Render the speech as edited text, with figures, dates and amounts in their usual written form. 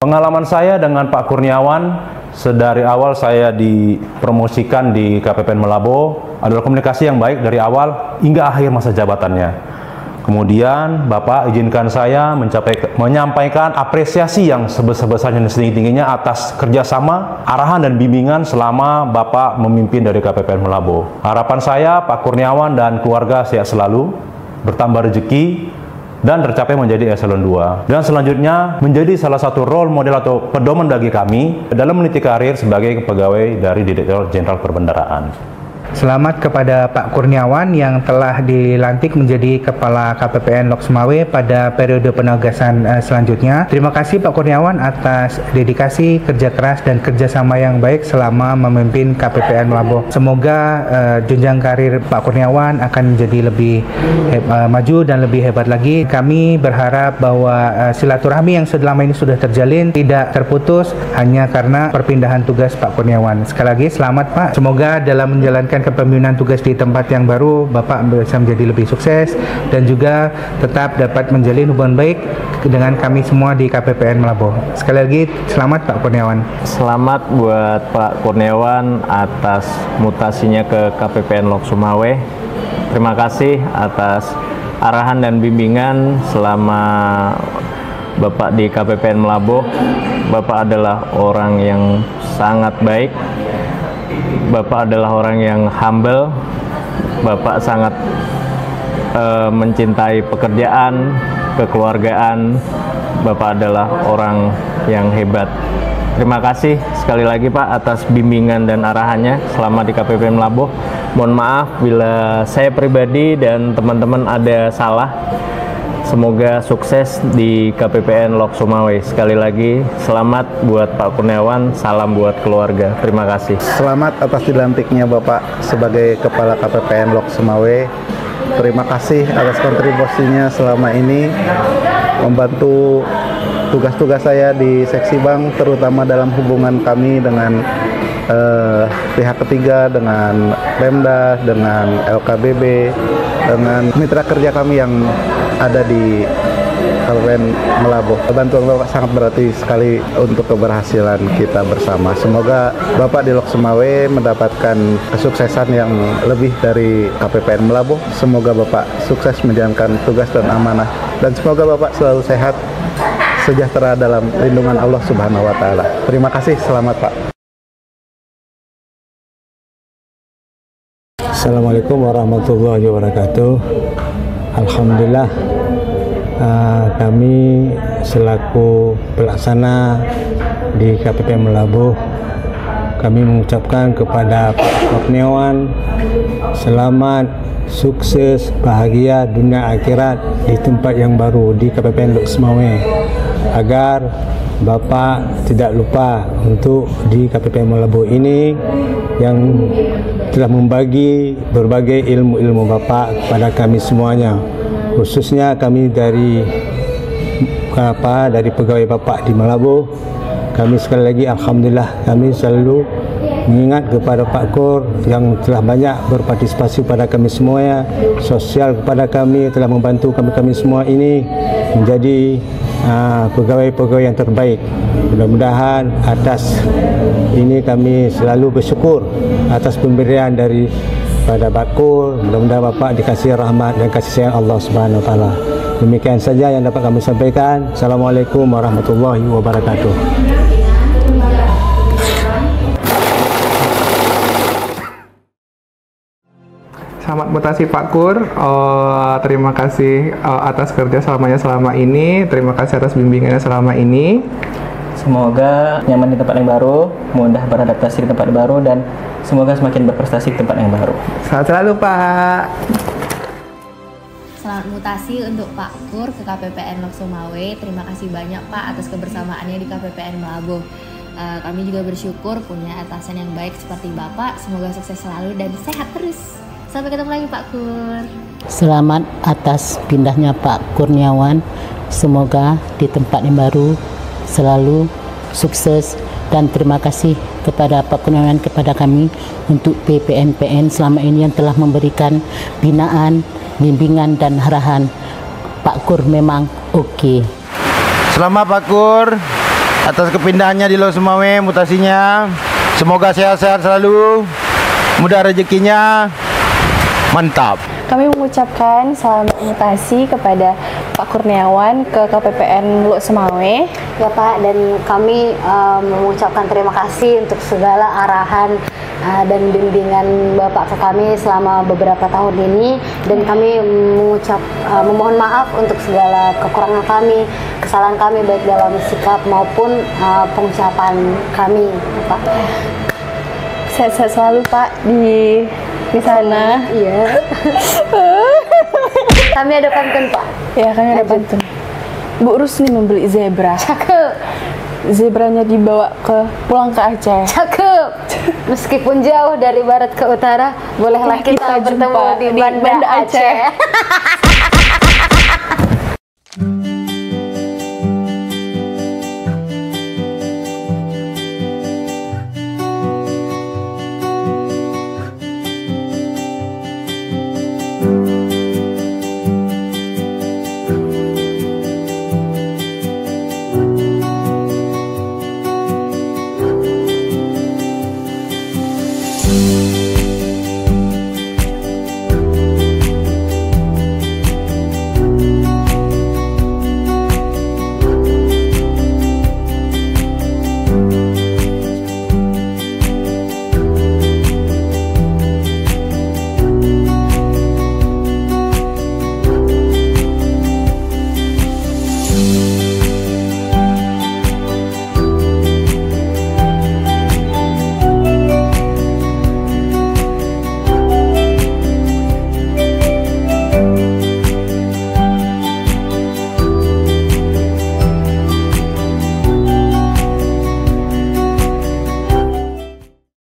Pengalaman saya dengan Pak Kurniawan, sedari awal saya dipromosikan di KPPN Malabo adalah komunikasi yang baik dari awal hingga akhir masa jabatannya. Kemudian Bapak izinkan saya menyampaikan apresiasi yang sebesar-besarnya dan setinggi-tingginya atas kerjasama, arahan dan bimbingan selama Bapak memimpin dari KPPN Malabo. Harapan saya Pak Kurniawan dan keluarga sehat selalu, bertambah rezeki, dan tercapai menjadi eselon 2. Dan selanjutnya menjadi salah satu role model atau pedoman bagi kami dalam meniti karir sebagai pegawai dari Direktorat Jenderal Perbendaharaan. Selamat kepada Pak Kurniawan yang telah dilantik menjadi Kepala KPPN Lok Sumawe pada periode penugasan selanjutnya. Terima kasih Pak Kurniawan atas dedikasi, kerja keras, dan kerjasama yang baik selama memimpin KPPN Malabo. Semoga jenjang karir Pak Kurniawan akan menjadi lebih maju dan lebih hebat lagi. Kami berharap bahwa silaturahmi yang selama ini sudah terjalin tidak terputus hanya karena perpindahan tugas Pak Kurniawan. Sekali lagi selamat Pak. Semoga dalam menjalankan kepemimpinan tugas di tempat yang baru, Bapak bisa menjadi lebih sukses dan juga tetap dapat menjalin hubungan baik dengan kami semua di KPPN Malabo. Sekali lagi, selamat Pak Kurniawan. Selamat buat Pak Kurniawan atas mutasinya ke KPPN Lok Sumawe. Terima kasih atas arahan dan bimbingan selama Bapak di KPPN Malabo. Bapak adalah orang yang sangat baik. Bapak adalah orang yang humble. Bapak sangat mencintai pekerjaan, kekeluargaan. Bapak adalah orang yang hebat. Terima kasih sekali lagi Pak atas bimbingan dan arahannya selama di KPPN Malabo. Mohon maaf bila saya pribadi dan teman-teman ada salah. Semoga sukses di KPPN Lok Sumawe. Sekali lagi, selamat buat Pak Kurniawan, salam buat keluarga. Terima kasih. Selamat atas dilantiknya Bapak sebagai Kepala KPPN Lok Sumawe. Terima kasih atas kontribusinya selama ini membantu tugas-tugas saya di Seksi Bank, terutama dalam hubungan kami dengan pihak ketiga, dengan Pemda, dengan LKBB, dengan mitra kerja kami yang ada di KPPN Malabo. Bantuan Bapak sangat berarti sekali untuk keberhasilan kita bersama. Semoga Bapak di Lok Sumawe mendapatkan kesuksesan yang lebih dari KPPN Malabo. Semoga Bapak sukses menjalankan tugas dan amanah. Dan semoga Bapak selalu sehat, sejahtera dalam lindungan Allah Subhanahu wa Ta'ala. Terima kasih, selamat Pak. Assalamualaikum warahmatullahi wabarakatuh. Alhamdulillah, kami selaku pelaksana di KPPN Malabo, kami mengucapkan kepada Pak Kurniawan selamat, sukses, bahagia dunia akhirat di tempat yang baru di KPPN Lok Sumawe, agar Bapak tidak lupa untuk di KPPN Malabo ini yang telah membagi berbagai ilmu-ilmu Bapak kepada kami semuanya, khususnya kami dari pegawai Bapak di Malabo. Kami sekali lagi alhamdulillah, kami selalu mengingat kepada Pak Kur yang telah banyak berpartisipasi pada kami semuanya, sosial kepada kami, telah membantu kami semua ini menjadi pegawai-pegawai yang terbaik. Mudah-mudahan atas ini kami selalu bersyukur atas pemberian dari pada Bakur. Mudah-mudahan Bapak dikasih rahmat dan kasih sayang Allah Subhanahu wa Ta'ala. Demikian saja yang dapat kami sampaikan. Assalamualaikum warahmatullahi wabarakatuh. Selamat mutasi Pak Kur. Terima kasih atas kerja selama ini. Terima kasih atas bimbingannya selama ini. Semoga nyaman di tempat yang baru, mudah beradaptasi di tempat yang baru, dan semoga semakin berprestasi di tempat yang baru. Sehat selalu Pak. Selamat mutasi untuk Pak Kur ke KPPN Lok Sumawe. Terima kasih banyak Pak atas kebersamaannya di KPPN Malabo. Kami juga bersyukur punya atasan yang baik seperti Bapak. Semoga sukses selalu dan sehat terus. Sampai ketemu lagi Pak Kur. Selamat atas pindahnya Pak Kurniawan. Semoga di tempat yang baru selalu sukses, dan terima kasih kepada Pak Kurniawan, kepada kami untuk PPNPN selama ini yang telah memberikan binaan, bimbingan dan arahan. Pak Kur memang oke. Selamat Pak Kur atas kepindahannya di Lok Sumawe, mutasinya. Semoga sehat-sehat selalu, mudah rezekinya, mantap. Kami mengucapkan selamat mutasi kepada Pak Kurniawan ke KPPN Lok Sumawe. Ya Pak, dan kami mengucapkan terima kasih untuk segala arahan dan bimbingan Bapak ke kami selama beberapa tahun ini, dan kami memohon maaf untuk segala kekurangan kami, kesalahan kami baik dalam sikap maupun pengucapan kami, Pak. Sehat-sehat selalu Pak di sana. Iya. Kami ada pantun Pak. Ya, kami ada pantun. Bu Rusni membeli zebra. Cakep. Zebranya dibawa pulang ke Aceh. Cakep. Meskipun jauh dari barat ke utara, bolehlah kita bertemu di Banda Aceh.